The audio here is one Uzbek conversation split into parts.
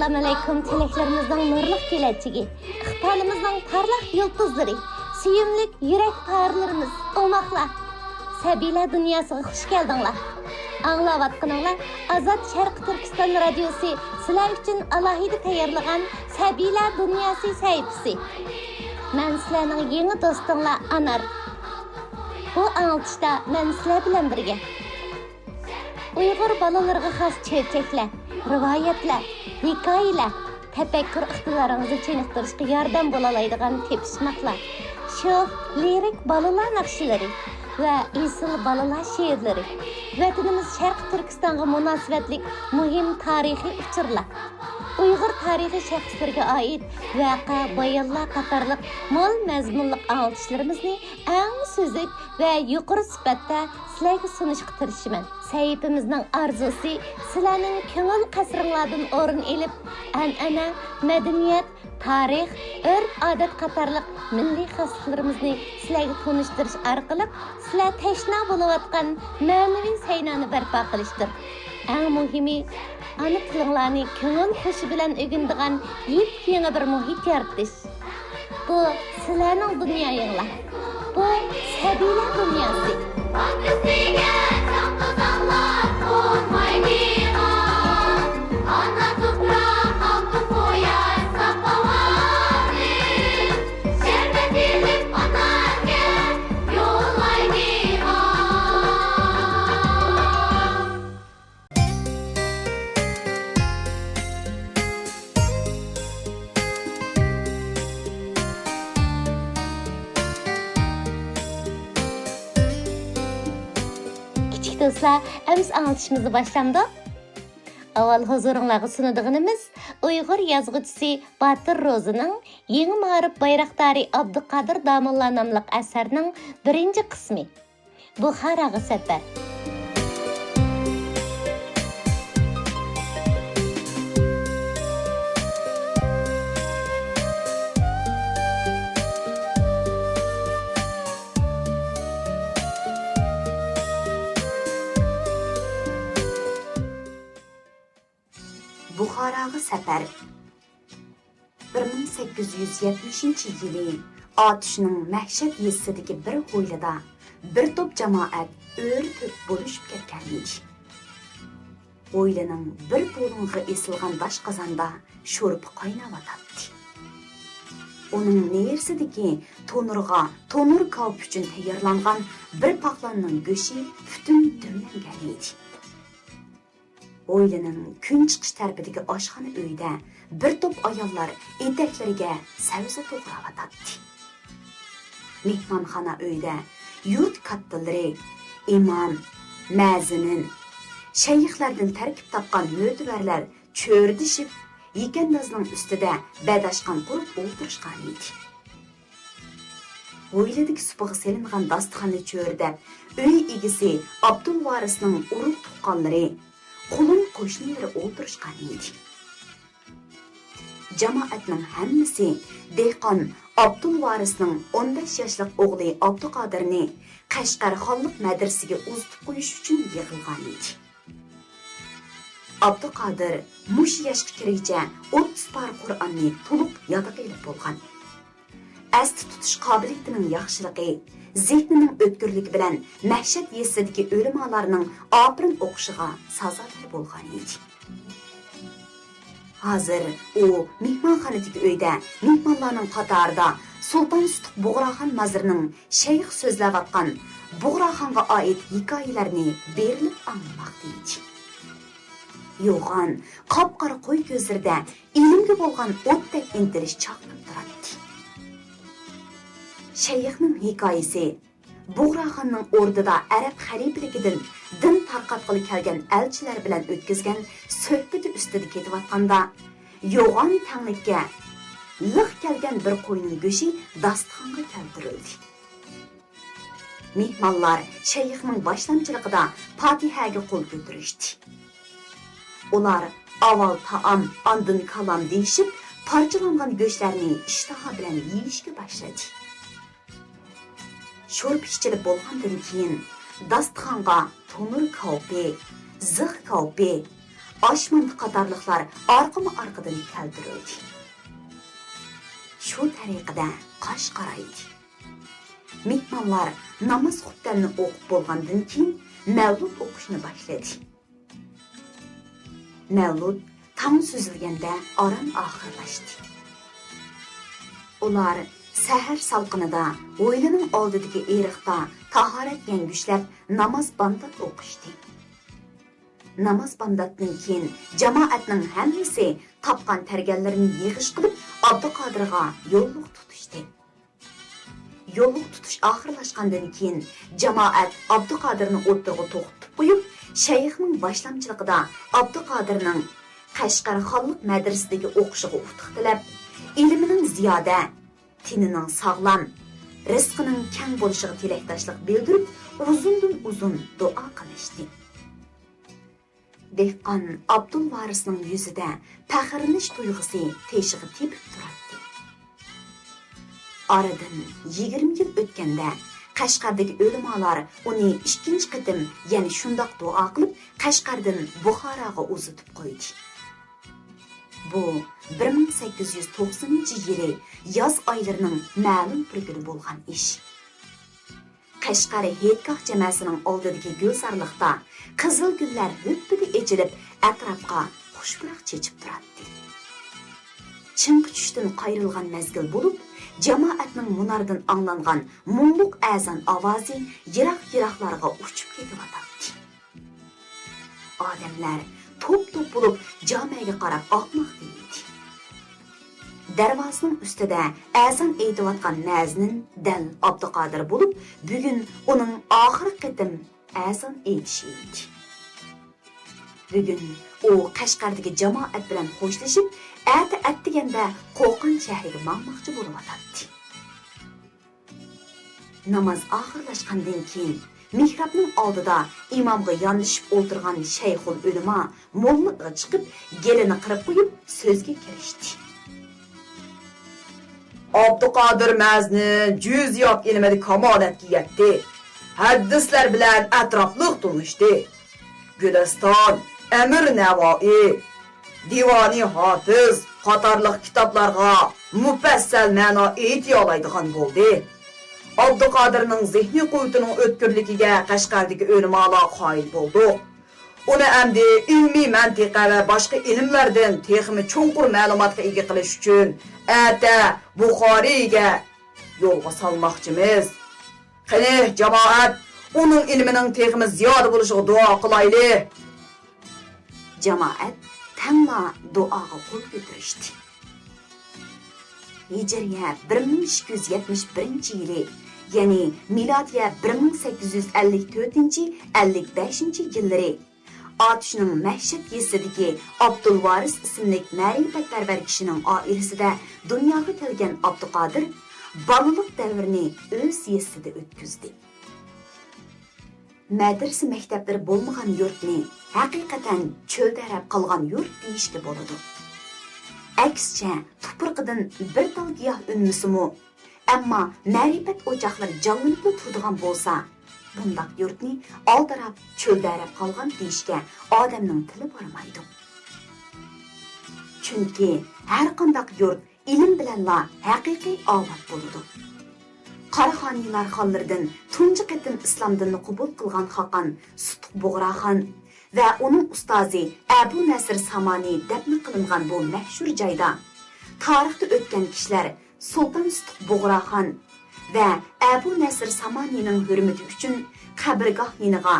Assalamu alaykum tileklerimizden nurluk geleceği, iqbalimizden parlak yıldızları, suyumlik yürek parlarımız, olmakla. Sabila dünyasına hoş geldinler. Anlavatqınыңlar Azad Şarkı Türkistan Radyosu sizler için alahidi tayyorlagan Sabila Dünyası sayfası. Men sizlerning yeni dostinglar Anar. Bu anlatışda men sizler bilan birge Uyghur balalarga xas çöçekler, rivayetler, hikayeler, tefekkür iqtidarınızı çeniqtirishga yordam bo'lalaydigan tepishmoqlar. Şu lirik balalar naqshlari ve esil balalar she'rlari. Vatanimiz Sharq Turkistonga munosabatlik muhim tarixiy uchurlar. Uyg'ur tarixiy shaxslarga oid voqea bayonlar qatorliq mo'l mazmunli anlatishlarimizni eng so'zlik va yuqori sifatda sizlarga sunishga tirishaman. Sayfimizning arzusi sizlarning ko'ngil qasringlardan o'rin olib, an'ana, madaniyat, tarix, urf-odat qatorliq milliy xosliklarimizni sizlarga tanishtirish orqali sizlar tashna bo'layotgan ma'naviy saynani barpo qilishdir. Eng muhimi, ana tilinglarni ko'ngil xushi bilan o'rganadigan yep-yangi bir muhit yaratish. Bu sizlarning dunyoyinglar. Bu Sabila dunyosi. Dostlar, əmiz anlatışımızı başlamdı. Avval huzurunlarga sunadiganimiz Uyg'ur yazgıcısı Batır Rozining Yeni Ma'rif Bayrakdari Abduqadir Damulla nomli asarining birinchi qismi. Buxoroga safar. Buxoroga safar 1870-yili Otishning Mahshad yezidagi bir hovlida bir top jamoat o'rtib bo'lishib ketgan edi. Hovlining bir bo'ling'i esilgan doshqozonda sho'rpa qaynayotdi. Uning nersidagi tonurga tonur kavp uchun tayyorlangan bir paqlanning go'shi butun dimlangan edi. O'ylining kun chiqish tarafidagi oshxona uyida bir top ayollar etaklariga savza to'g'rayotdi. Mehmonxona uyida yurt kattalari, imom, ma'zinin, shayxlardan tarkib topgan mo'tibarlar cho'rdishib, yekandozning ustida badashqon qurib o'tirishgan edi. O'ylidagi supig'i selingan dasturxonni cho'rdab, uy egisi Abdulvarisning urug' tuqqanlari Qulun qo'shnilari o'tirishgan edi. Jamoatning hammasi dehqon Abdulvarisning 15 yoshlik o'g'li Abduqodirni Qashqar xonlik madrasasiga uzatib qo'yish uchun yig'ilgan edi. Abduqodir mush yoshga kirguncha 30 par Qur'onni to'liq yodga olib bo'lgan. Asli tutish qobiliyatining yaxshiligi, zehnining o'tkirligi bilan Mahshad yezidagi o'limalarning opirin o'qishiga sazodor bo'lgan edi. Hozir u mehmonxonadagi uyda mehmonlarning qatorida Sulton Sutuq Bug'roxon mazirining shayx so'zlayotgan Bug'roxonga oid hikoyalarni berilib anglamoqda edi. Yo'g'on, qop-qora qo'y ko'zlarida ilmga bo'lgan o'tdek intilish chaqnab turadi. Shayxning hikoyasi Bug'roxonning o'rnida arab xalifaligidan din tarqatqili kelgan elchilar bilan o'tkazgan suhbati ustida ketayotganda yo'g'on tanglikka liq kelgan bir qo'yning go'shi dasturxonga keltirildi. Mehmonlar shayxning boshlamchiligida Fotihaga qo'l ko'tarishdi. Ular avval taom, andin kalom deyishib, parchalangan go'shtlarni ishtaha bilan yeyishga boshladi. Sho'rpa ichilib bo'lgandan keyin dasturxonga tonur kavpi, zig kavpi, Aşmandi qatarlıqlar arqama-arqadan keltirildi. Şu tariqada Qashqaraydi. Mehmonlar namoz xutbalarini o'qib bo'lgandan keyin mavlud o'qishni boshladi. Mavlud tam suzilganda orom oxirlashdi. Ular sahar salqinida o'ylining oldidagi eriqda tahorat yangushlab namoz bandat o'qishdi. Namoz bandatdan keyin jamoatning hammasi topgan targanlarini yig'ish qilib Abduqodirga yo'lliq tutishdi. Yo'lliq tutish oxirlashgandan keyin jamoat Abduqodirni o'rtaga to'xtatib qo'yib, shayxning boshlamchiligida Abduqodirning Qashqar xonlik madrasasidagi o'qishiga utuq tilab, ilmining ziyoda, tinining sog'lom, rizqining keng bo'lishiga tilakdoshlik bildirib, uzun duo qilishdi. Dehqon Abdulvarisning yuzida faxrlanish tuyg'usi teshig'i tepib turardi. Aradan 20 yil o'tganda Qashqardagi o'limalar uni ikkinchi qatim, ya'ni shundoq duo qilib, Qashqardan Buxoroga uzatib qo'ydi. Bu 1890-yili yoz oylarining ma'lum bir kuni bo'lgan ish. Qashqar Heytgoh jamoasining oldidagi gulzorliqda qizil gullar hüppida echilib, atrofga xushburoq chechib turardi. Chinqi tushdan qayrilgan mezgil bo'lib, jamoatning munardan anglangan mungluq azon ovozi yiroq-yiroqlarga uchib ketib-atadi. Odamlar to'p-to'p bo'lib jamiga qarab oqmoqda edi. Darvozaning ustida azon aytayotgan naznin dal Abduqodir bo'lib, bugun uning oxirgi qatim azon aytishi edi. Bugun u Qashqardagi jamoat bilan xo'shlashib, atdiganda Qo'qon shahriga bormoqchi bo'layotdi. Namoz oxirlashgandan keyin mihrobning oldida imomga yonlashib o'tirgan shayxul ulamo mollaga chiqib, gelini qirib qo'yib, so'zga kirishdi. Abduqodir mazni cüz yop ilmida kamolatga yetdi. Hadislar bilan atrofliq tunishdi. Güliston, Amir Navoiy, Divoni Hofiz qatorliq kitoblarga mufassal ma'no aytiy oladigan bo'ldi. Abduqodirning zehni quvvatining o'tkirligiga Qashqardagi o'limalar qoyil bo'ldi. Uni endi ilmiy mantiqa va boshqa ilmlardan texmi cho'nqur ma'lumotga ega qilish uchun ata Buxoriyga yo'lga solmoqchimiz. Qani jamoat uning ilmining texmi ziyoda bo'lishiga duo qilayli. Jamoat tamma duoga qo'l ko'tarishdi. Hijriya 1271-yili, ya'ni milodiya 1854-55-yillari Atishning Mahshad yesidagi Abdulvaris ismli ma'rifatparvar kishining oilasida dunyoga kelgan Abduqodir balaliq davrini o'z yesida o'tkazdi. Madrasa maktablari bo'lmagan yurtni haqiqatan cho'ldarab qolgan yurt deyishga bo'ladi. Aksicha, tuproqdan bir tal giyoh unmisimu, ammo ma'rifat o'choqlari jonlanib turadigan bo'lsa, bundaq yurtni oldirab cho'ldarab qolgan deyishga odamning tili bormaydi. Chunki har qanday yurt ilm bilanla haqiqiy obod bo'ladi. Qaraxoniylar xonlaridan tunji qatim islom dinini qabul qilgan Xoqon Sutq Bug'roxon va uning ustozi Abu Nasr Samani dafn qilingan bu mashhur joyda tarixda o'tgan kishilar Sulton Sutq Bug'roxon va Abu Nasr Samanining hurmati uchun qabrgoh yiniga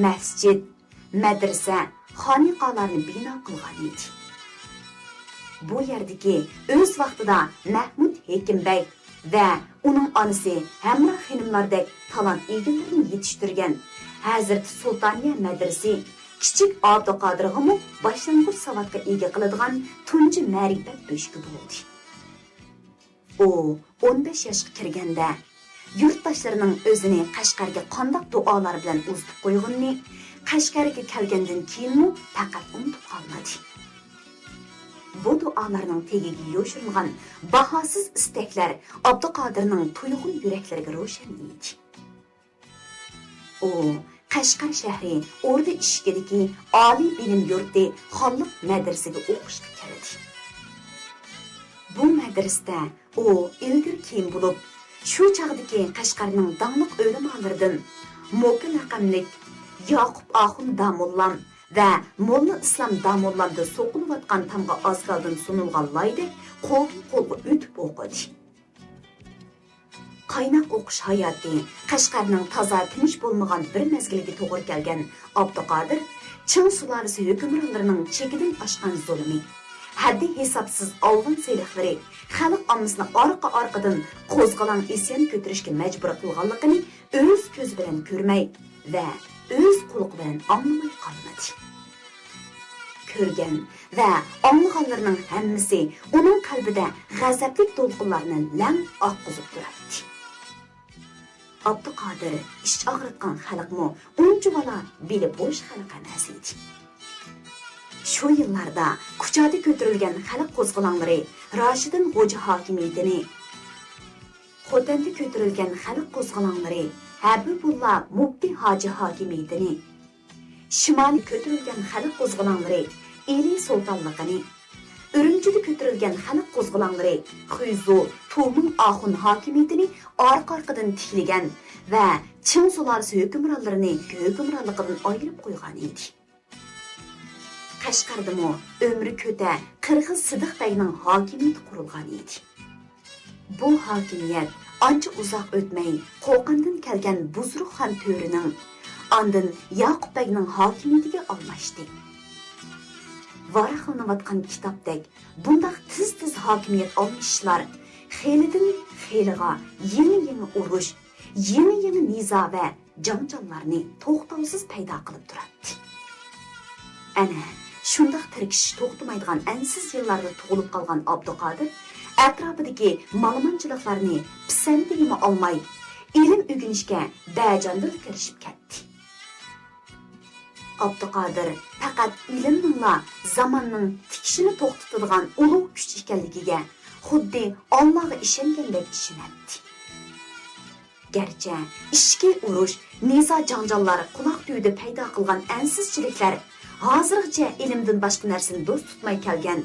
masjid, madrasa, xoniqalarni bino qilgan edi. Bu yerdagi o'z vaqtida Mahmud Hekimbey va uning onasi Hamra xonimlardek talant egillarini yetishtirgan Hazrat Sultoniya madrasasi kichik Abduqodirga boshlang'ich savodga ega qiladigan tunji ma'rifat bo'shki bo'ldi. U 15 yoshga kirganda yurtdoshlarining o'zini Qashqarga qandoq duolar bilan uzitib qo'yganini Qashqarga kelgandan keyin faqat unutib qolmadi. Bu duolarning tegiga yo'shirilgan bahosiz istaklar Abduqodirning tuyg'un yuraklariga ro'shan edi. U Qashqar shahri O'rda ishkidagi oliy bilim yurti xonliq madrasasiga o'qishga keldi. Bu madrasada u ilgir kiyim bo'lib, shu chaqdagi Qashqarning dangliq o'limalaridan Mo'ka laqamlik Yoqub Axun Damullam va Molla Islom Damullamda so'qilayotgan tamga ozgaldan sunilgan layda qo'lga o'tib o'qidi. Qaynoq o'qish hayoti Qashqarning toza tinch bo'lmagan bir mezgiliga to'g'ri kelgan Abduqodir Ching sulolasi hukmronlarining chekidan oshgan zulmi, haddi hisobsiz olg'in seliqlari xalq ommasini orqa-orqadan qo'zg'alan isyon ko'tarishga majbur qilganligini o'z ko'zi bilan ko'rmay va o'z quloqi bilan anglamay qolmadi. Ko'rgan va anglaganlarning hammasi uning qalbida g'azabli to'lqinlarni lang oqqizib turardi. Abduqodir ish og'ritgan xalqmi unchavala beli bo'sh xalq emas edi. Shu yillarda kuchada ko'tarilgan xalq qo'zg'olonlari Rashidin Xo'ja hokimiyatini, Xotanda ko'tarilgan xalq qo'zg'olonlari Habibulla Mufti Hoji hokimiyatini, Shimolda ko'tarilgan xalq qo'zg'olonlari Eli sultonligini, Urumchida ko'tarilgan xalq qo'zg'olonlari Xuyzu Tumun Axun hokimiyatini orqa-orqadan tiklagan va Ching sulolasi hukmronlarini hukmronligidan ayirib qo'ygan edi. Qashqardami umri ko'ta Qirg'iz Sidiq Beyning hokimiyati qurilgan edi. Bu hokimiyat ancha uzoq o'tmay Qo'qondan kelgan Buzruq xon to'rining, ondan Yoqub Beyning hokimiyatiga almashdi. Varaqlanayotgan kitobdek bundaq tez-tez hokimiyat almashishlar xelidan xeliga yangi urush, yangi nizo va janjallarni to'xtovsiz paydo qilib turadi. Ana shundaq tirkish to'xtamaydigan ansiz yillarda tug'ilib qolgan Abduqodir atrofidagi ma'lumotchiliklarni pisandigimi olmay, ilm o'rganishga bajondir kirishib ketdi. Abduqodir faqat ilmningla zamonning tikishini to'xtatadigan ulug' kuch ekanligiga xuddi Allohga ishongandek ishonadi. Garchi ichki urush, nizo janjallar quloq tuyida paydo qilgan ansizchiliklar hozirgacha ilmdan boshqa narsani do'st tutmay kelgan.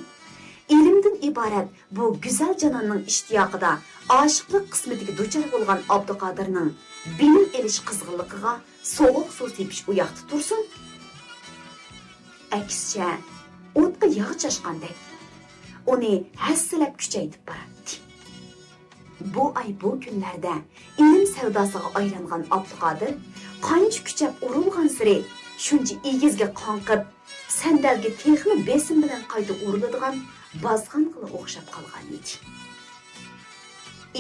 Ilmdan iborat bu go'zal janonning ishtiyoqida oshiqlik qismatiga duchor bo'lgan Abduqodirning bilim elish qizg'inligiga sovuq suv sepish u yoqda tursin. Aksicha, o'tga yog' chashqandek uni hassalab kuchaytirib boradi. Bu ay bu kunlarda ilm savdosiga aylangan Abduqodir qancha kuchab urilgan siri shuncha egizga qonqib, sandalga texni besim bilan qayta uriladigan bozg'inga o'xshab qolgan edi.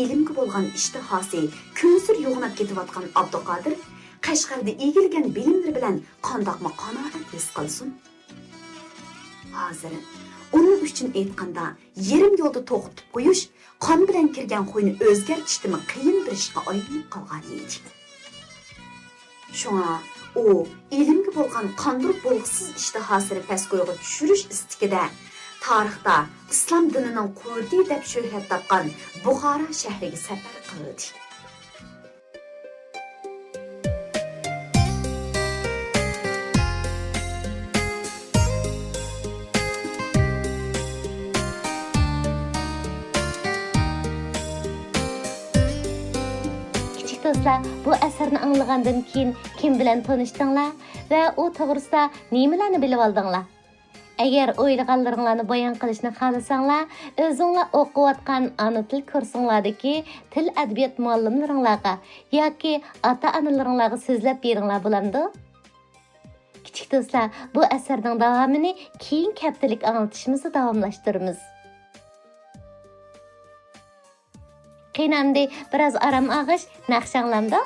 Ilmga bo'lgan ishtihosi ko'zir yo'g'nab ketayotgan Abduqodir Qashqarda egilgan bilimlari bilan qandoqmi qanoat his qilsin. Hozir uning uchun aytganda yarim yo'lda to'xtatib qo'yish, qon bilan kirgan qo'yni o'zgartishdimi qiyin bir ishga aylanib qolgan edi. Shunga u ilmga bo'lgan qondirib bo'lg'isiz ishtihosini pastgo'yga tushirish istikida tarixda islom dinining quvvati deb shuhrat topgan Buxoro shahriga safar qildi. Dostlar, bu asarni anglagandan keyin kim bilan tanishdinglar va u to'g'risida nimalarni bilib oldinglar? Agar o'ylaganlaringlarni bayon qilishni xohlasanglar, o'zinglar o'qiyotgan ana til kursinglardagi til adabiyot muallimlaringlarga yoki ota-onalaringlarga so'zlab beringlar bo'lamdi. Kichik do'stlar, bu asarning davomini keyin kaftalik anglitishimizni davomlashtiramiz. Qiynamdi biraz aram ağış, naqshanglamda.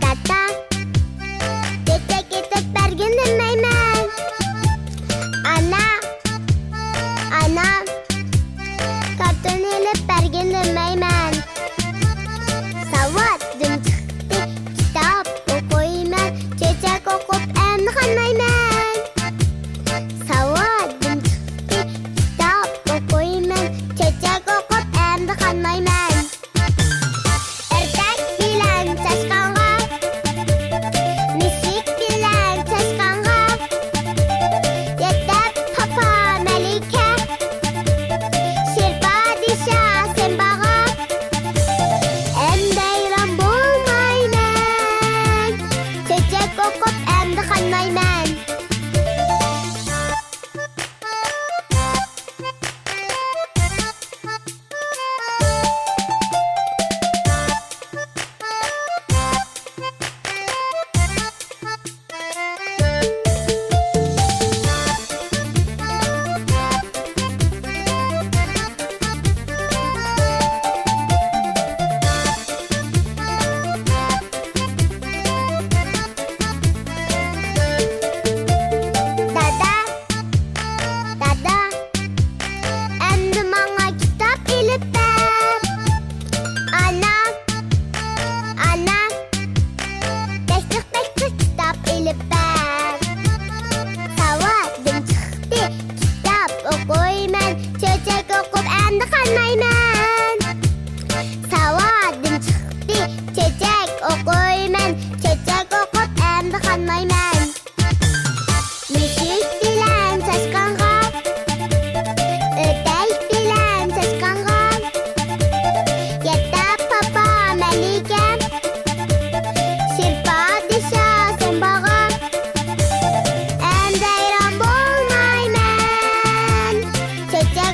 Tata,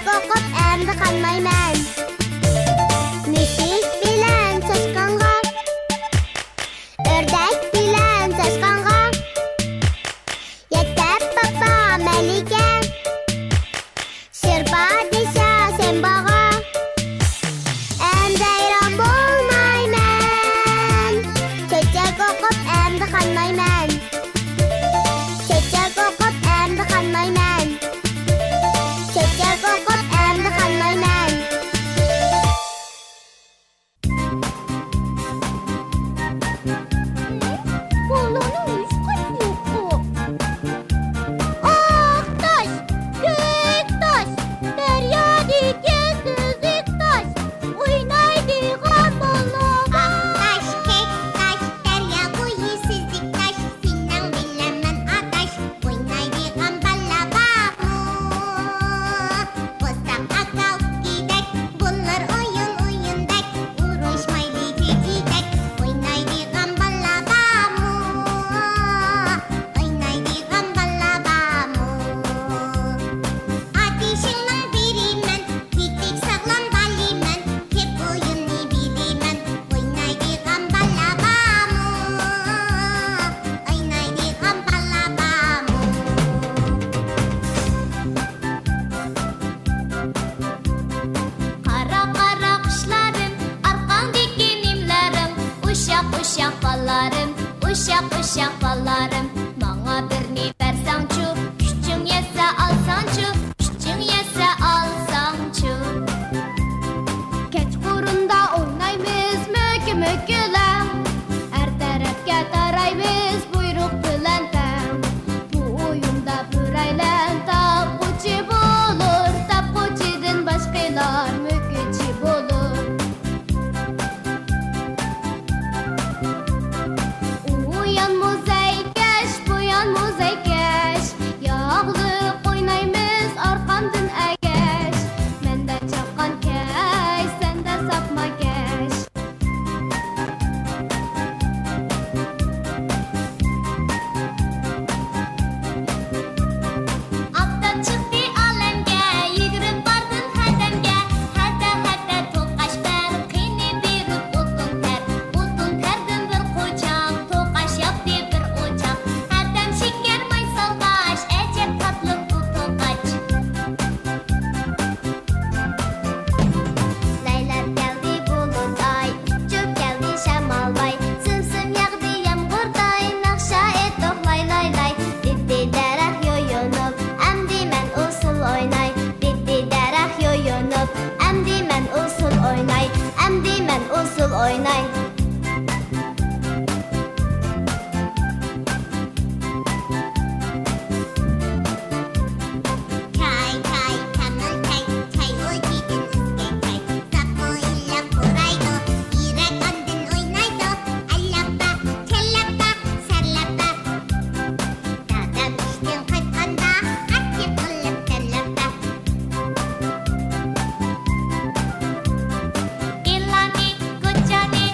çiçek okup endi kalmayman. Misik bilen çoşkanğa, ördek bilen çoşkanğa, yeter baba melike, şırpa dişa sen bağa, endi ayran bolmayman. Çiçek okup endi kalmayman. Çiçek okup endi kalmayman. Çiçek okup endi kalmayman. Balonun üstü yok. Ah taş, gök taş, deryadaki süzük taş, oynaydigan balona. Taş, kek taş, derya boyu sizlik taş, senin bilemen ataş, oynaydigan balabamı. Bostak akav gidek, bunlar oyun oyundek, uğraşmaylı cicicek, oynaydigan balabamı. Oynaydigan balabamı. Ateşinden birimen, titik sağlam balimen, hep oyunu bilimen, oynaydigan balabamı. Oynaydigan balabamı. Kara kara kışlarım, arkandaki nimlerim, uşak uşak ballarım, uşak uşak ballarım. Bana birini versangçu, küçüğün yese alsangçu, küçüğün yese alsangçu. Keçqurunda oynaymiz mökü möküler, her tarafga taraymiz buyruk bilan tam. Bu oyunda biraylan tapquchi bo'lur, tapquchidan boshqalar möküchi bo'lur. Uyan muzaykash, buyan muzaykash, yog'liq o'ynaymiz orqamdan agash. Menda chaqqan kash, senda sapma kash. Atdan chiqdi olamga, yugurib bordim hadamga, hada to'qash bar, qiyni berib o'tin terdim bir qo'chaq, to'qash yoqdi bir o'choq, hadam shakar may solg'ash, ajab tatli bu to'qach. Laylar geldi bulutay, çok geldi şamalbay, sımsım yağdı yağmurday, nakşa et lay lay lay. Diddi dereh yoyunup, emdi men usul oynay. Diddi dereh yoyunup, emdi men usul oynay. Emdi men usul oynay. Kay kay kamın kay, kay oydidin ızge kay. Sapmo illa kuraydo, yürek andın oynaydo. Allappa, kellappa, sarlappa. Dadam işten qaytqanda, atti qilib tallappa. Ilani, ko'chani,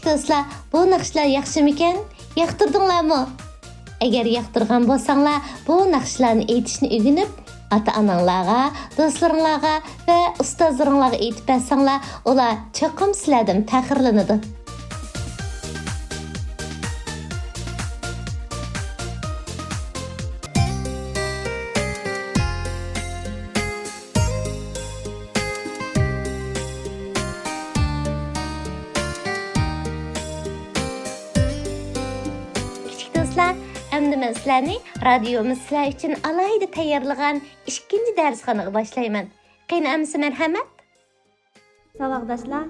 Kichik do'stlar, bu naqshlar yaxshimikan? Yoqtirdinglarmi? Agar yoqtirgan bo'lsanglar, bu naqshlarni aytishni o'rganib, ota-onanglarga, do'stlaringlarga va ustozlaringlarga aytib bersanglar, ular cho'qim sizlardan faxrlanadi. Endi men sizlarni radiomiz sizlar uchun alayda tayyorlagan 2-chi darsxonaga boshlayman. Qiynamsiz marhamat. Savaqdaşlar,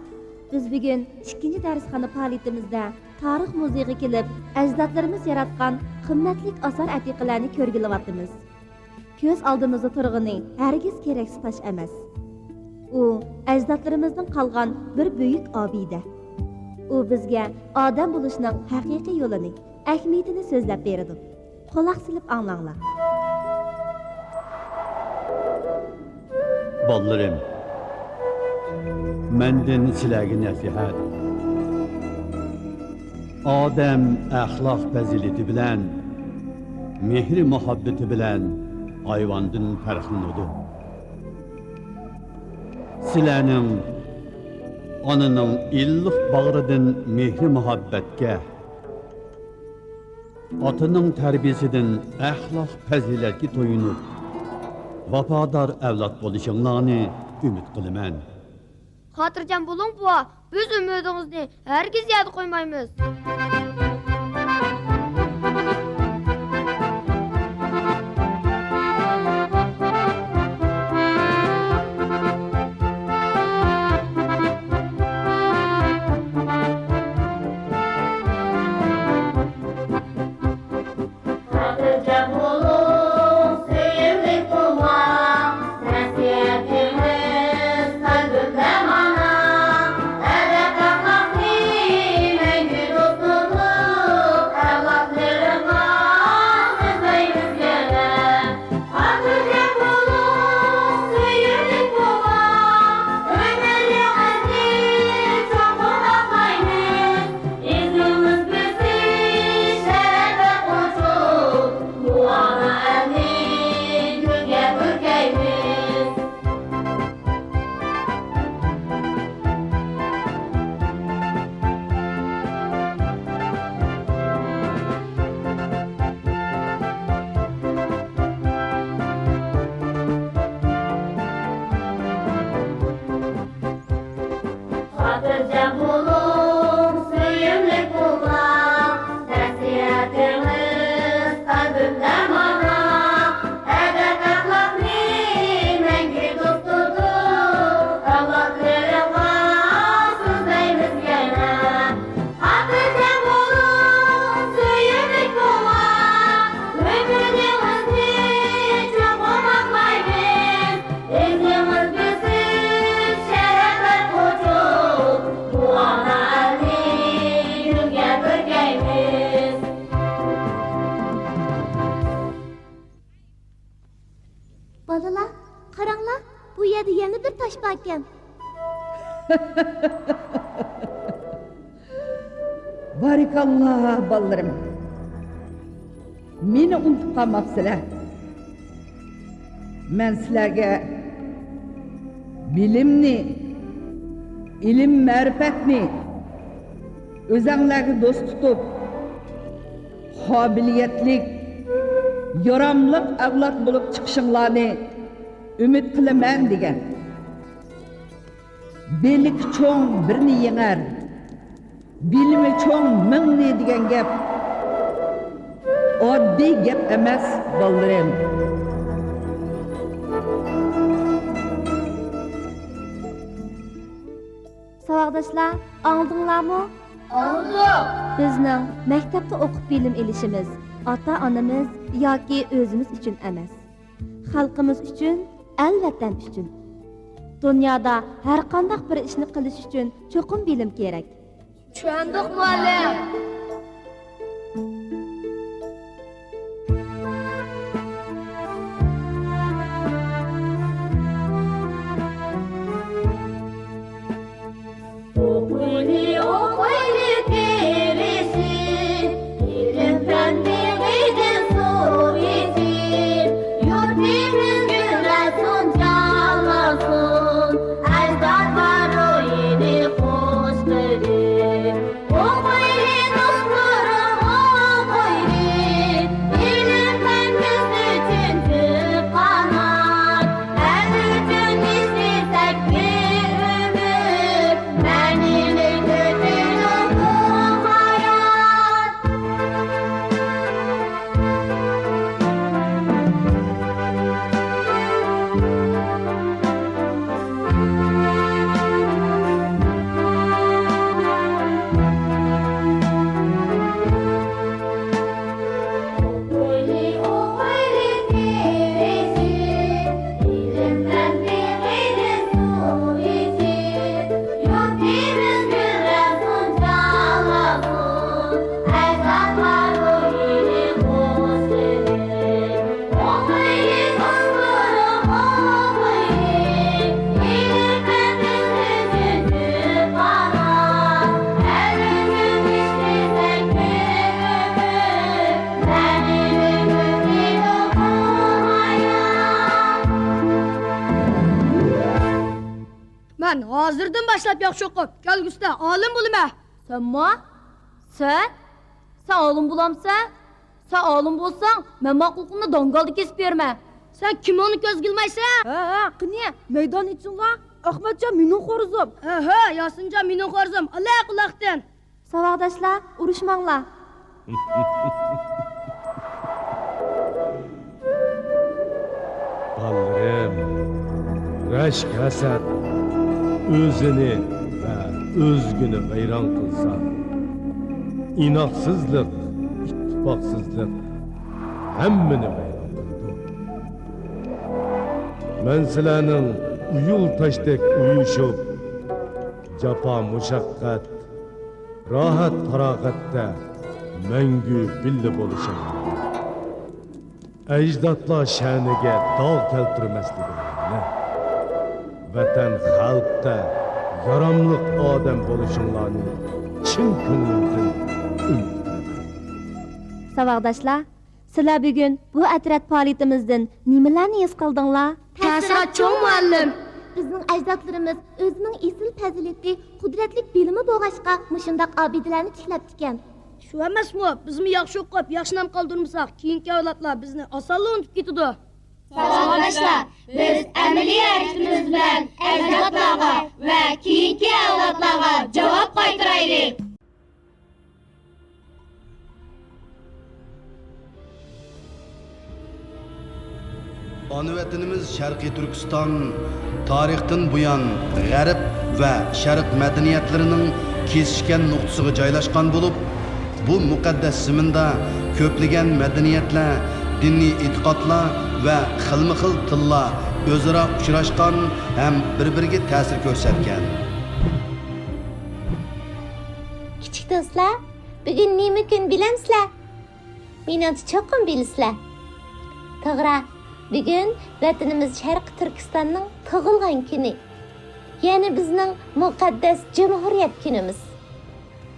biz bugün 2-ci darsxana faoliyatimizda tarix muzeyiga kelib, ajdodlarimiz yaratgan qimmatli asar atiqalarni ko'rgilyapmiz. Ko'z oldimizda turgani hargiz keraksiz tosh emas. U ajdodlarimizdan qolgan bir buyuk obida. U bizga odam bo'lishning haqiqiy yo'lini, ahamiyatini so'zlab beradi. Quloq silib anglanglar. Ballarım, menden sizlarga nasihat. Odam axloq fazilati bilan, mehri muhabbati bilan hayvondan farqlanadi. Sizlarning onaning illiq bag'ridan mehri muhabbatga, otaning tarbiyasidan axloq fazilatga to'yinib, vafodor avlod bo'lishinglarni umid qilaman. Xotirjam bo'ling buva, biz umidingizni hargiz yod qo'ymaymiz. Balalar, qaranglar, bu yerda yana bir tosh bor ekan. Barikallah ballarım. Meni unutib qolmabsizlar. Men sizlarga bilimni, ilm ma'rifatni o'zinglarga do'st tutib, qobiliyatlik, yaramliq avlod bo'lib chiqishinglarni umid qilaman degan. Belik cho'ng birni yengar, bilimi cho'ng mingni degan gap oddiy gap emas bolalarım. Savaqdaşlar, anladinglarmi? Anladık. Bizning maktabda o'qib bilim elishimiz ota-onamiz yoki o'zimiz uchun emas. Xalqimiz uchun, el-vatan uchun. Dunyoda har qanday bir ishni qilish uchun cho'qim bilim kerak. Tushundik, muallim. O'qiyli, o'qiyli Hozirdan boshlab yaxshi o'qib, kelgusida olim bo'laman. Senmi? Sen olim bulamsan? Sen olim bo'lsang, men ma'qulqimni dongalda kesib berman. Sen kimoni ko'z qilmaysan? Ha, qani, maydon ichingga Ahmadjon mening xo'rizim. Ha, Yosinjon mening xo'rizim. Allah quloqdan. Saboqdoshlar, urushmanglar. Ballarım, rashk hasad o'zini va o'zgini vayron qilsa, inoqsizlik, ittifoqsizlik hammani vayron qildi. Men sizlarning uyul tashdek uyushib, jafo mushaqqat, rohat farog'atda mangu billa bo'lishinglar. Ajdodlar sha'niga dog' keltirmasliginglarni, vatan xalqda yaramliq odam bo'lishinglarni chin ko'nglimdan umid qilaman. Saboqdoshlar, sizlar bugun bu atrat faoliyatimizdan nimalarni his qildinglar? Ta'sirat cho'ng muallim. Bizning ajdodlarimiz o'zining esil fazilati, qudratli bilimi bo'lg'achqa mushundaq obidalarni tiklab ekan. Shu emasmi? Bizni yaxshi o'qib, yaxshi nom qoldirmasak, keyingi avlodlar bizni osonla unutib ketadi. Saboqdoshlar, biz amaliy harakatimiz bilan ajdodlarga va keyingi avlodlarga javob qaytaraylik. Ana vatanimiz Sharqiy Turkiston tarixdan buyon G'arb va Sharq madaniyatlarining kesishgan nuqtasiga joylashgan bo'lib, bu muqaddas zaminda ko'plagan madaniyatlar, diniy e'tiqodlar va xilma-xil tillar o'zaro uchrashgan ham bir-biriga ta'sir ko'rsatgan. Kichik do'stlar, bugun nima kun bilamsizlar? Menimcha cho'qim bilasizlar. To'g'ri, bugun vatanimiz Sharq Turkistonning tug'ilgan kuni. Ya'ni bizning muqaddas Cumhuriyet kunimiz.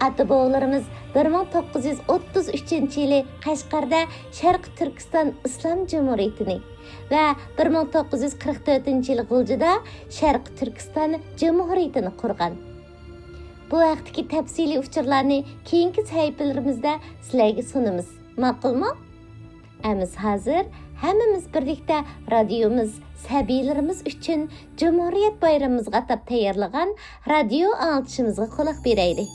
Ata-bobolarimiz 1933-yili Qashqarda Sharq Turkiston Islom Cumhuriyetini va 1944-yili G'uljida Sharq Turkiston Cumhuriyetini qurgan. Bu vaqtdagi tafsiliy uchurlarni keyingi sahifalarimizda sizlarga sunamiz. Ma'qulmi? Amiz hozir hammamiz birlikda radiomiz sabiylarimiz uchun Cumhuriyet bayramimizga atab tayyorlagan radio anglitishimizga quloq beraylik.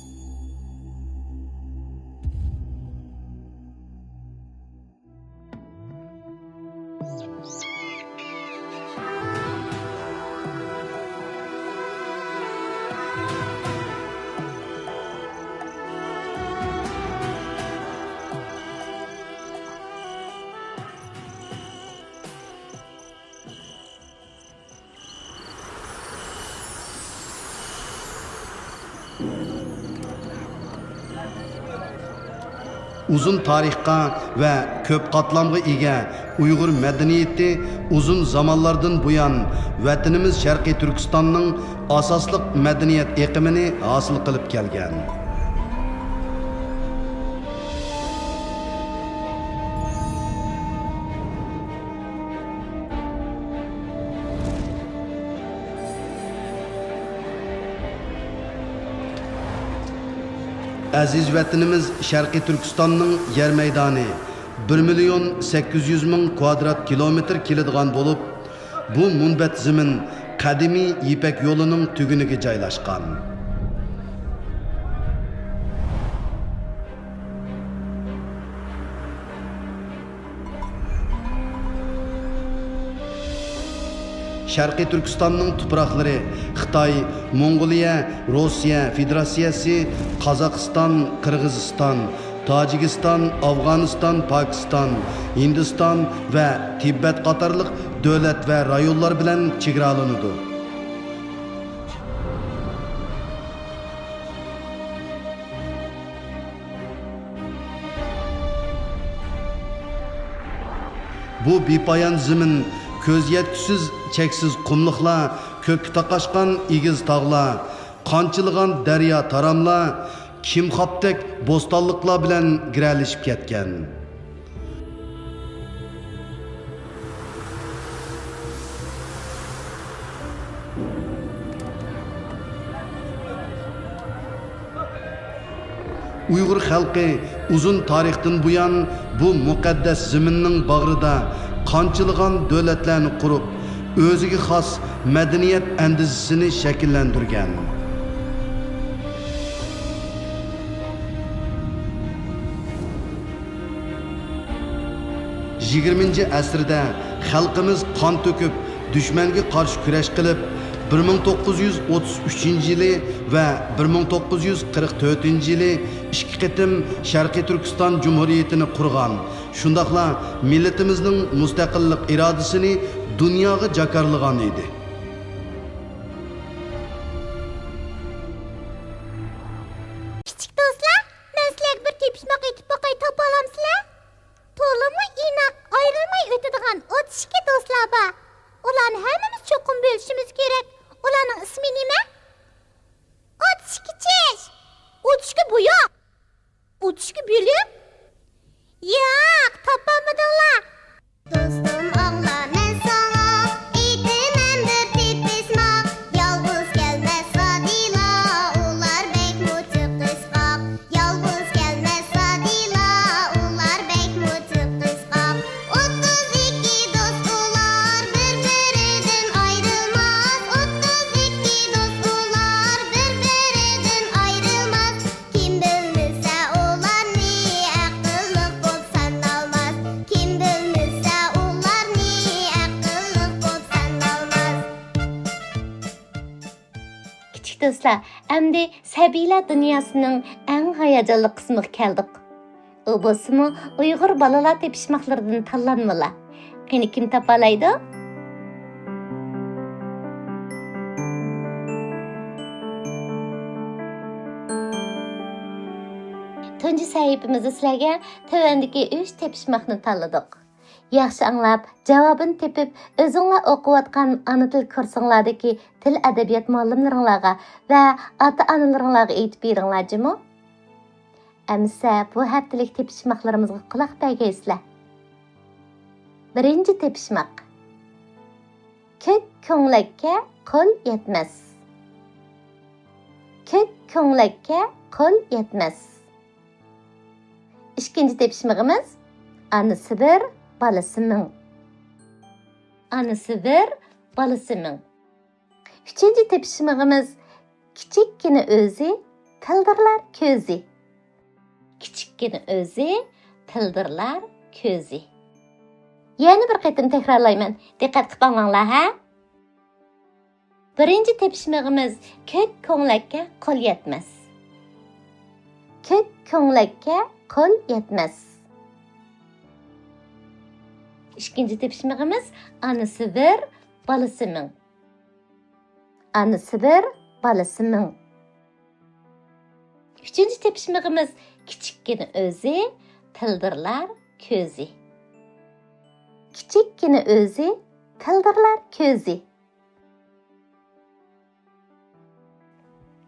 Uzun tarixqa va ko'p qatlamga ega Uyg'ur madaniyati uzun zamonlardan buyon vatanimiz Sharqiy Turkistonning asosliq madaniyat eqimini hosil qilib kelgan. Aziz vatanimiz Sharqiy Turkistonning yer maydoni 1.800.000 kvadrat kilometr keladigan bo'lib, bu munbat zamin qadimiy Ipak yo'lining tuguniga joylashgan. Sharqiy Turkistonning tuproqlari Xitoy, Mongoliya, Rossiya Federatsiyasi, Qozog'iston, Qirg'iziston, Tojikiston, Afg'oniston, Pokiston, Hindiston va Tibet qatorliq davlat va rayonlar bilan chegaralanadi. Bu bepoyon zamin ko'z yetkusiz cheksiz qumliqlar, ko'kka taqashgan egiz tog'lar, qanchilgan daryo taramlar, kimxobdek bo'stonliqlar bilan giralishib ketgan. Uyg'ur xalqi uzun tarixdan buyon bu muqaddas zaminning bag'rida qanchilgan davlatlarni qurib, o'ziga xos madaniyat andizisini shakllantirgan. Yigirminchi asrda xalqimiz qon to'kib, dushmanga qarshi kurash qilib, 1933 yili va 1944 yili ikki qitim Sharqiy Turkiston Cumhuriyetini qurgan. Shundaqla millatimizning mustaqillik irodasini dunyoga jakarlagan edi. Kichik do'stlar, men sizlarga bir tepishmoq aytib boqay, topa olamsizlar? To'limi inoq ayrilmay o'tadigan 32 do'stlar bor. Ularni hammamiz cho'qim bo'lishimiz kerak. Ularning ismi nima? 32 chish. 32 bu yo'q. 32 bo'lib? Yo'q, topolmadinglar. Dostum ağla men sana eğitimem bir tepişmak Yalnız gelmez radila ular bek muçuk kıskak Yalnız gelmez radila ular bek muçuk kıskak 32 dost ular birbirinden ayrılmaz 32 dost ular birbirinden ayrılmaz Kim bilmese ular ne akıllık bol sanalmaz Kim bilmese ular ne akıllık bol sanalmaz Kichik do'stlar, endi sabiylar dunyosining eng hayajonli qismiga keldik. U bo'lsa-mu Uyg'ur bolalar tepishmoqlaridan tanlanmalar. Qani kim topalaydi? Tunji sahifamizda sizlarga tövəndəki 3 tepishmoqni tanladik. Yaxshi anglab, javobini tepib, o'zinglar o'qiyotgan ana til kursinglardagi til adabiyot muallimlaringlarga va ota-onalaringlarga aytib beringlar-jimi? Amsa bu haftalik tepishmoqlarimizga quloq bergaysizlar. Birinchi tepishmoq. Ko'k ko'nglakka qo'l yetmas. Ko'k ko'nglakka qo'l yetmas. İkinci tepishmog'imiz anisi bir, balasi ming. Anisi bir, balasi ming. Uchinchi tepishmog'imiz kichikkina o'zi, tildirlar ko'zi. Kichikkina o'zi, tildirlar ko'zi. Yana bir qatim takrorlayman. Diqqat qilib olinglar, ha? Birinchi tepishmog'imiz ko'k ko'nglakka qo'l yetmas. Ko'k ko'nglakka qo'l yetmas. İkinci tepishmog'imiz anisi bir, balasi ming. Anisi bir, balasi ming. Uchinchi tepishmog'imiz kichikkina o'zi, tildirlar ko'zi. Kichikkina o'zi, tildirlar ko'zi.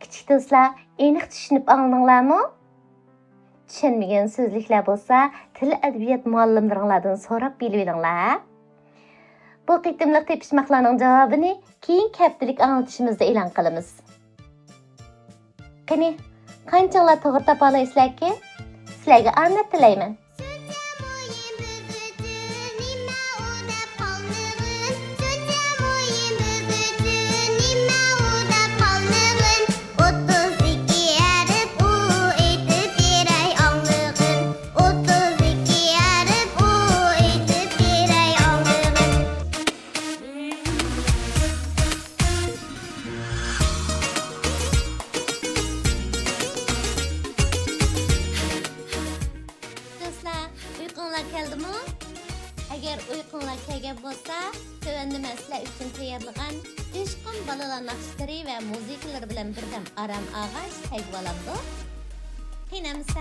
Kichik do'stlar, aniq tushunib oldinglarmi? Tushunmagan so'zliklar bo'lsa, til adabiyot muallimlaringlardan so'rab bilinglar. Bu qitimliq tepishmoqlarning javobini keyingi haftalik anglitishimizda e'lon qilamiz. Qani, qanchalar to'g'ri topa olasizlarki? Sizlarga omad tilayman. Agar uyqunglar kelgan bo'lsa, tövəndə mən sizlər üçün tayyorlagan ishqim balalar naqshlari va musiqalar bilan birdam aram ağaç təqib olamdı. Qiynamsa.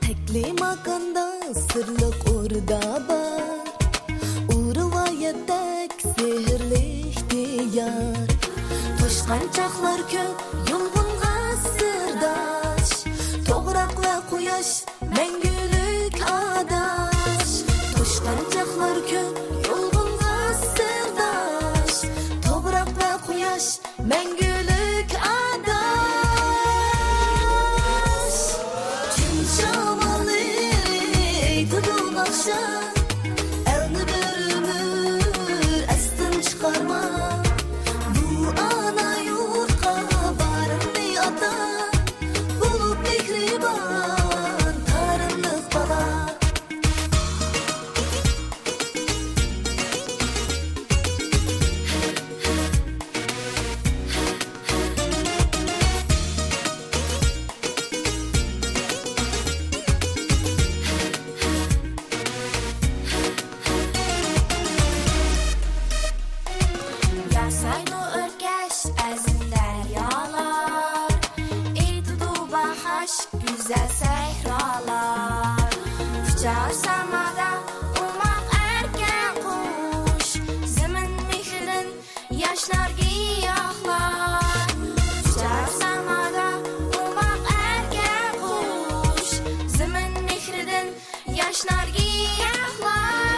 Tekli makanda sırlık orada var. O rivayetek sehirli ihtiyar. Toşkan çaklar köp yolgunga sırdaş. Toprak ve kuyaş mengülük adaş. Toşkan çaklar köp yolgunga sırdaş. Toprak ve kuyaş mengülük adaş. şamalı tutun akşam elni bir ömür estin çıkarma bu ana yurtqa barımni ata bulup mehriban tarınlık bala Yaşaydı örkeş əzin dəryalar İltudu bahaş güzel səhralar Uçar samada umaq erken kuş Zimin mihrin yaşlar giyahlar Uçar samada umaq erken kuş Zimin mihrin yaşlar giyahlar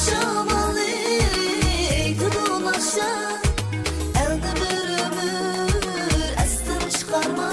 şamalı tutun akşam elde bir ömür estin çıkarma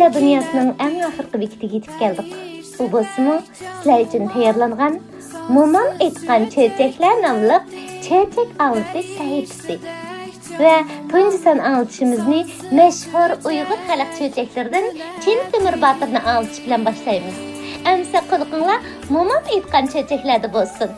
Sabila dünyasının en ahırkı bekitiga yetib keldik. Bu bolsunmu sizlar uchun tayyorlangan Momam aytgan çöçekler namlı çöçek anlitish sahifasi. Ve tunji san anlatışımızı meşhur Uyghur halk çöçeklerden Chin Temur Batır'ını anlatış bilen başlayımız. Emse kuluqinglar momam aytgan çöçeklerde bolsun.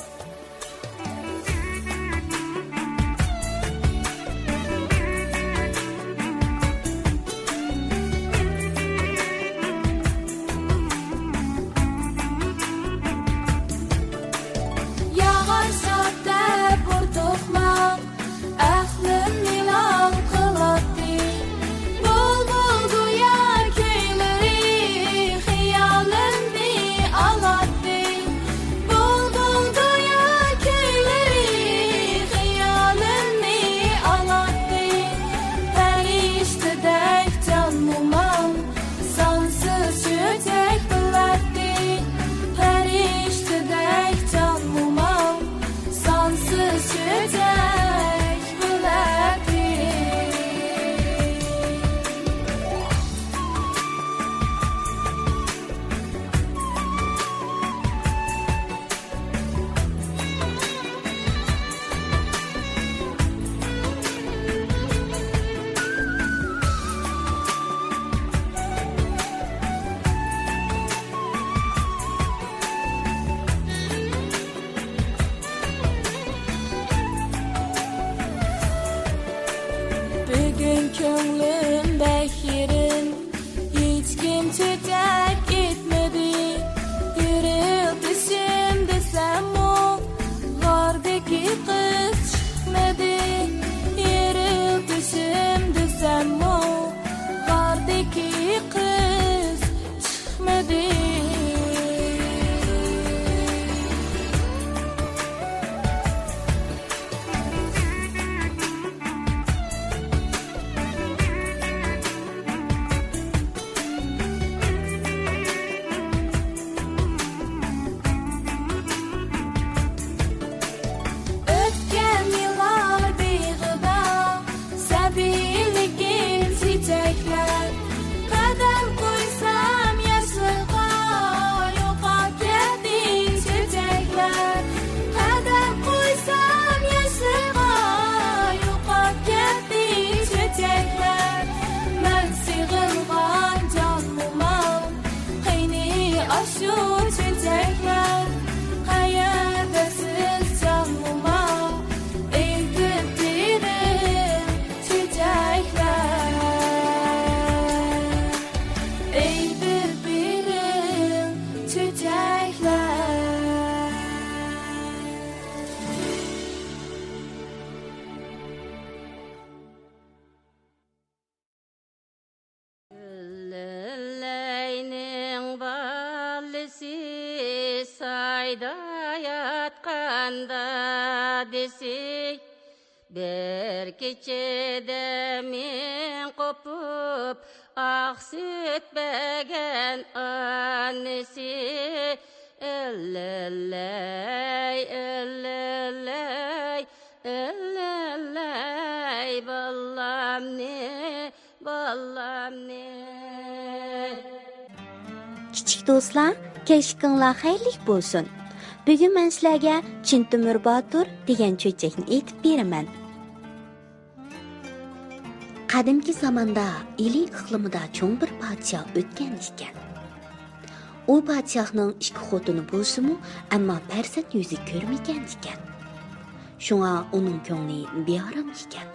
Bir keçede min kopup ak süt begen annesi ellelley ellelley ellelley ballam ne Kichik do'stlar, kechqurunlar xayrlik bo'lsin. Bugun men sizlarga Chin Temur Batur degan cho'chakni aytib beraman. Qadimki zamonda ili iqlimida cho'ng bir podshoh o'tgan ekan. U podshohning ikki xotini bo'lsa-mu, ammo farzand yuzi ko'rmagan ekan. Shunga uning ko'ngli beorom ekan.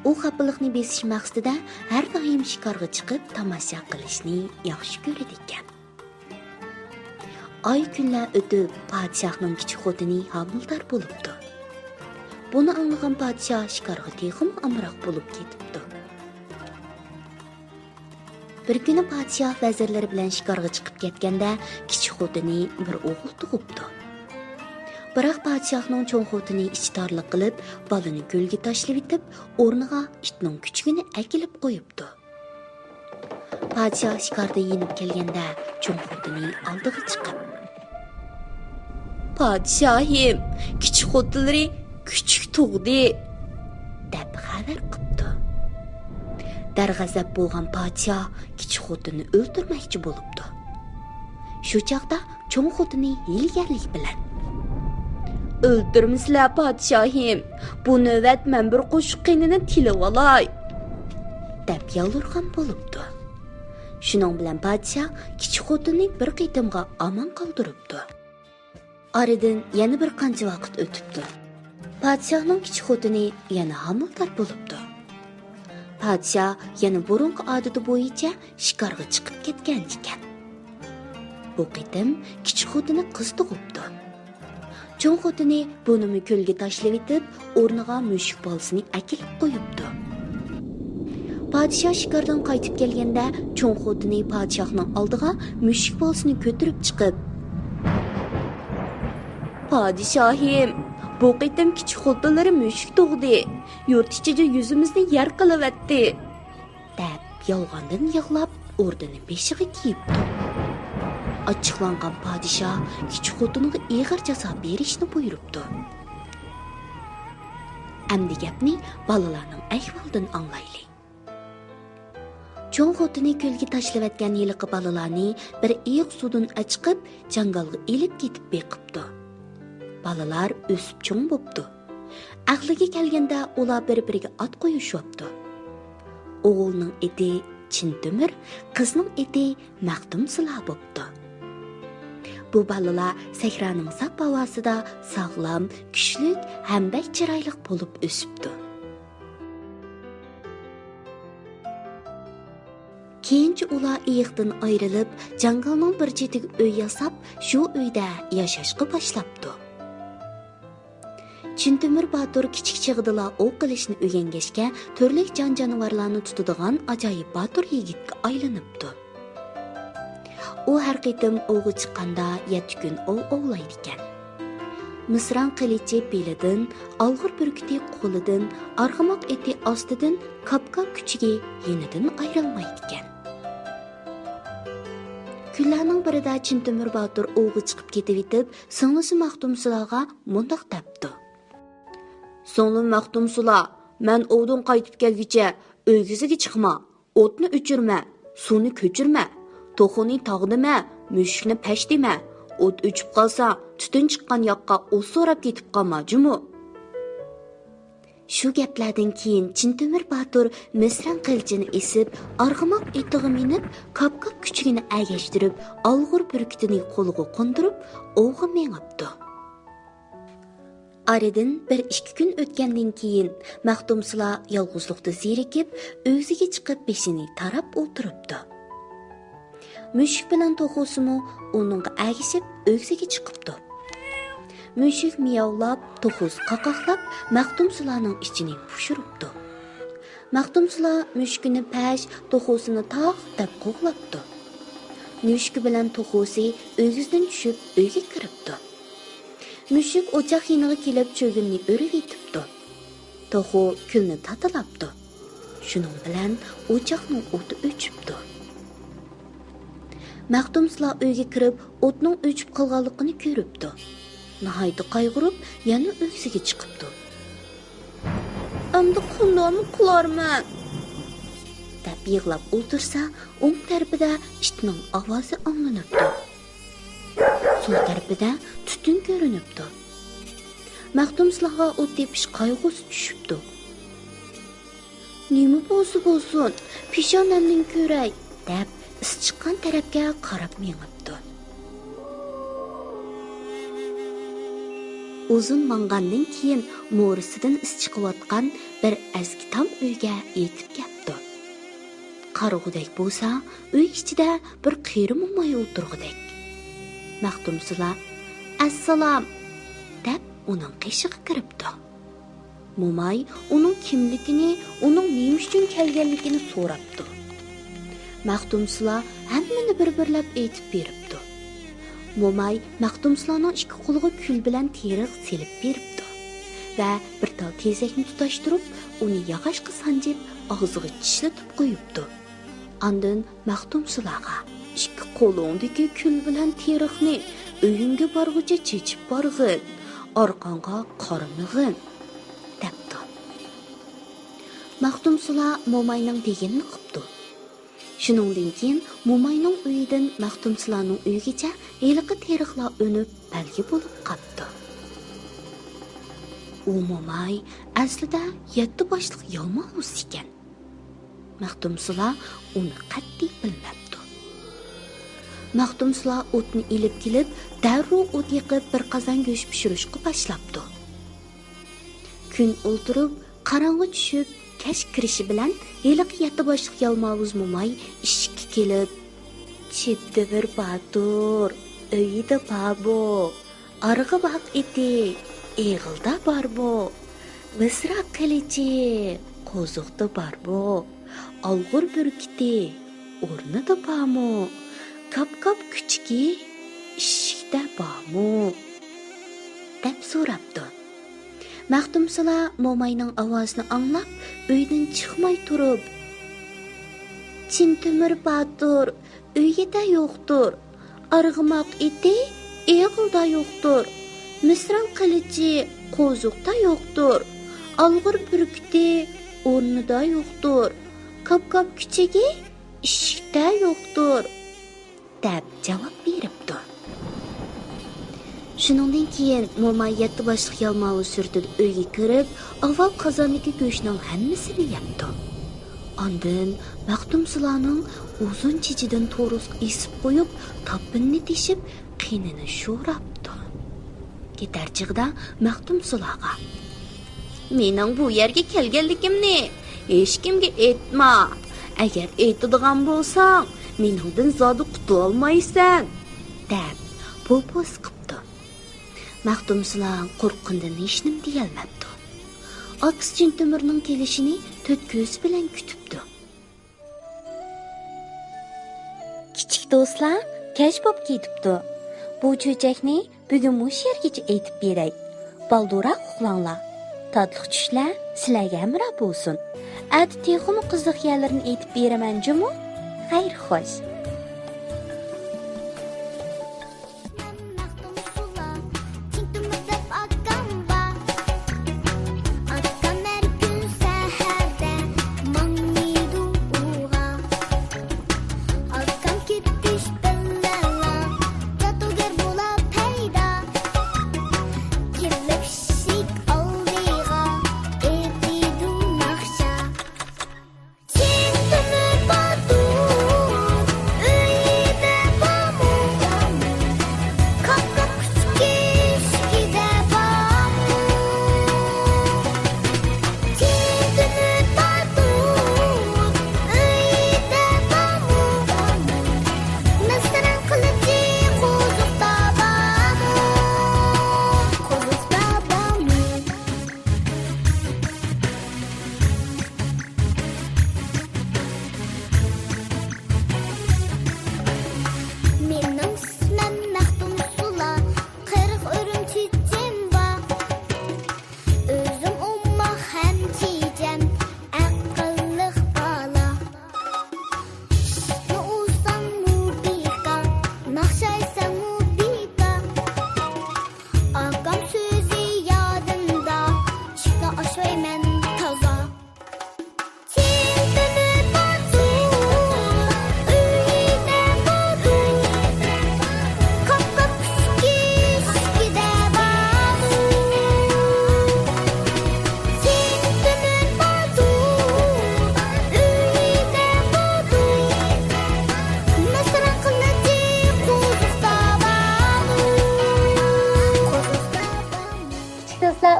U xafalikni besish maqsadida har doim shikorga chiqib tomosha qilishni yaxshi ko'radi ekan. Ay kunlar o'tib, podshohning kichik xotini homildor bo'libdi. Buni anglagan podshoh shikorga texim amroq bo'lib ketibdi. Bir kuni podshoh vazirlari bilan shikorga chiqib ketganda, kichik xotini bir o'g'il tug'ibdi. Biroq podshohning cho'ng xotini ichtorlik qilib, bolani ko'lga tashlab etib, o'rniga itning kuchugini akilib qo'yibdi. Podshoh shikorda yenib kelganda, cho'ng xotini oldiga chiqib, "Podshohim, kichik xotinlari kuchuk tug'di" deb xabar qildi. Darg'azab bo'lgan podshoh kichik xotinni o'ldirmoqchi bo'libdi. Shu chaqda cho'ng xotini hilgarlik bilan "O'ldirmisizlar podshohim, bu navbat men bir qo'shiq qinini tilib olay" deb yolurgan bo'libdi. Shuning bilan podshoh kichik xotinni bir qitimga omon qoldiribdi. Oradan yana bir qancha vaqt o'tibdi. Podshohning kichik xotini yana hamildor bo'libdi. Podshoh yana burungi odati bo'yicha shikarga chiqib ketgan ekan. Bu qitim kichik xotini qiz tug'ibdi. Cho'ng xotini bunimi ko'lga tashlab etib, o'rniga mushuk bolasini akilib qo'yibdi. Podshoh shikardan qaytib kelganda, cho'ng xotini podshohning oldiga mushuk bolasini ko'tarib chiqib, "Podshohim, bu qitim kichik xotinlari mushuk tug'di. Yurt ichida yuzimizni yer qilavatdi" deb yolg'ondan yig'lab, o'rnini beshiga kiyibdi. Açıqlanğan padişah kichik xotiniga ig'ir jazo berishni buyuribdi. Endi gapni balalarning ahvolidan anglaylik. Cho'ng xotini ko'lga tashlavatgan yiliqi balalarni bir iyiq suvdan achiqib, jangalga elib ketib beqibdi. Balalar o'sib cho'ng bo'pti. Aqliga kelganda ular bir-biriga ot qo'yishyapti. O'g'ilning eti Chintimir, qizning eti Maqtumsula bo'pti. Bu balalar sahraning sap havosida sog'lom, kuchli, hambak chiroyli bo'lib o'sibdi. Keyinchi ular iyiqdan ayrilib, jangalning bir chetiga uy yasab, shu uyda yashashga boshlabdi. Chintimir Botur kichik chig'idila o'q qilishni o'rgangachga, turli jon-jonivorlarni tutadigan ajoyib Botur yigitga aylanibdi. U har qitim o'g'i chiqqanda 7 kun ovlaydi ekan. Misran qilichi belidan, olg'ir burkuti qo'lidan, arg'amoq eti ostidan, kapka kuchiga yenidan ayrilmaydi ekan. Kunlarning birida Chintimir Botur o'g'i chiqib ketib etib, singlisi Maqtumsulaga mundoq debdi: "So'nglim Maqtumsula, men ovdan qaytib kelguncha o'ygiziga chiqma, o'tni o'chirma, suvni ko'chirma, to'xuni tog'dima, mushukni pashdima, o't o'chib qolsa, tutun chiqqan yoqqa o't so'rab ketib qolma, jumu." Shu gaplardan keyin Chintimir Botur misran qilchini esib, arg'amoq etiga minib, kapka kuchugini agashtirib, olg'ir burkutini qo'liga qo'ndirib, o'g'i mengibdi. Aradan 1-2 kun o'tgandan keyin Maqtumsula yolg'izlikda zerikib, o'ziga chiqib beshini tarab o'tiribdi. Mushuk bilan to'xusimi uningga agishib o'ziga chiqibdi. Mushuk miyovlab, to'xus qaqoqlab, Maqtumsulaning ichini pushiribdi. Maqtumsula mushukni pash, to'xusini tog' deb qo'g'labdi. Mushuk bilan to'xusi o'gizdan tushib uyga kiribdi. Mushuk o'choq yiniga kelib cho'ginni o'rib etibdi. To'xu kulni tatilabdi. Shuning bilan o'choqning o'ti o'chibdi. Maqtumsula uyga kirib, o'tning o'chib qolganligini ko'ribdi. Nihoyat qayg'urib, yana o'ziga chiqibdi. "Endi qandoqmi qilarman?" deb yig'lab o'tirsa, o'ng tarafida itning ovozi anglanibdi. Sol tarafida tutun ko'rinibdi. Maqtumsulaga o't tepish qayg'usi tushibdi. "Nima bo'lsa-bo'lsin, peshonamning ko'ray" deb is chiqqan tarafga qarab mengibdi. Uzun mangandan keyin mo'risidan is chiqayotgan bir eski tam uyga yetib keldi. Qarog'udek bo'lsa, uy ichida bir qiyri mo'may o'tirg'udek. Maqtumsula "Assalom" deb uning qishig'iga kiribdi. Mo'may uning kimligini, uning nima uchun kelganligini so'rabdi. Maqtumsula hammani bir-birlab aytib beribdi. Mo'may Maqtumsulaning ikki qo'liga kul bilan teriq selib beribdi va bir tal tezakni tutashtirib, uni yog'ochga sanjib, og'ziga tishlatib qo'yibdi. Ondan Maqtumsulaga ikki qo'lingdagi kul bilan teriqni uyingga borguncha chechib borg'in, orqangga qaramag'in debdi. Maxtumsula momayning deganini qipti. Shuningdan keyin momayning uyidan Maxtumsulaning uyigacha heliqi teriqlar o'nib balgi bo'lib qapti. U momay aslida 7 boshliq yalmog'uz ekan. Maxtumsula uni qat'iy bilmabdi. Maxtumsula o'tni ilib kelib, darrov o't yiqib bir qozon go'sht pishirishga boshlabdi. Kun o'ltirib, qarong'i tushib, kash kirishi bilan heliq 7 boshliq yalmog'uz momay ishga kelib, "Chetda bir batur, uyida babo, arg'i baq eti, eg'ilda bar bo, visra qilichi, qo'ziqda bar bo, olg'ur burkiti, o'rnida bormi, kap-kap kuchki, ishikda bormi?" deb so'rabdi. Maxtumsula momayning ovozini anglab, uydan chiqmay turib, "Chintimir batur, uyida yo'qdir. Arg'imoq eti, eg'ilda yo'qdir. Misran qilichi, qo'ziqda yo'qdir. Olg'ir burkiti, o'rnida yo'qdir. Kap-kap kuchigi, ishikda yo'qdir" deb javob beribdi. Shuningdan keyin momay 7 boshliq yalmog'uz surtib uyga kirib, avval qozondagi go'shtning hammasini yebdi. Ondan Maxtumsulaning uzun chichidan to'rus esib qo'yib, toppinni teshib, qinini sho'rabdi. Ketarchig'da Maxtumsulaga: "Mening bu yerga kelganligimni hech kimga aytma. Agar aytadigan bo'lsang, meningdan zodi qutula olmaysan" deb po'pos qipti. Maxtumsula qo'rqqandan hech nim deyolmabdi. Akis Chintimirning kelishini to'rt ko'z bilan kutibdi. Kichik do'stlar, kech bo'p ketibdi. Bu cho'chakni bugun mush yergacha aytib beray. Balduroq uxlanglar. Tatli tushlar sizlarga amra bo'lsin. Ati texmi qiziq yerlarni aytib beraman jumu. Xayr xo'sh.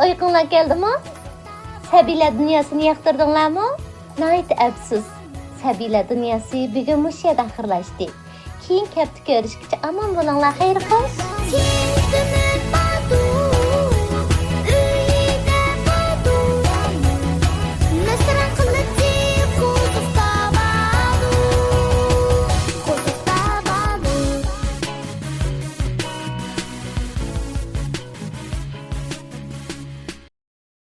Uyqunglar keldimi? Sabiler dünyasını yaktırdınlar mı? Nayt əfsus. Sabiler dünyası bugün muş yerdə axırlaşdı. Keyin kəpti görüşkici aman bulunlar, xeyr xoş.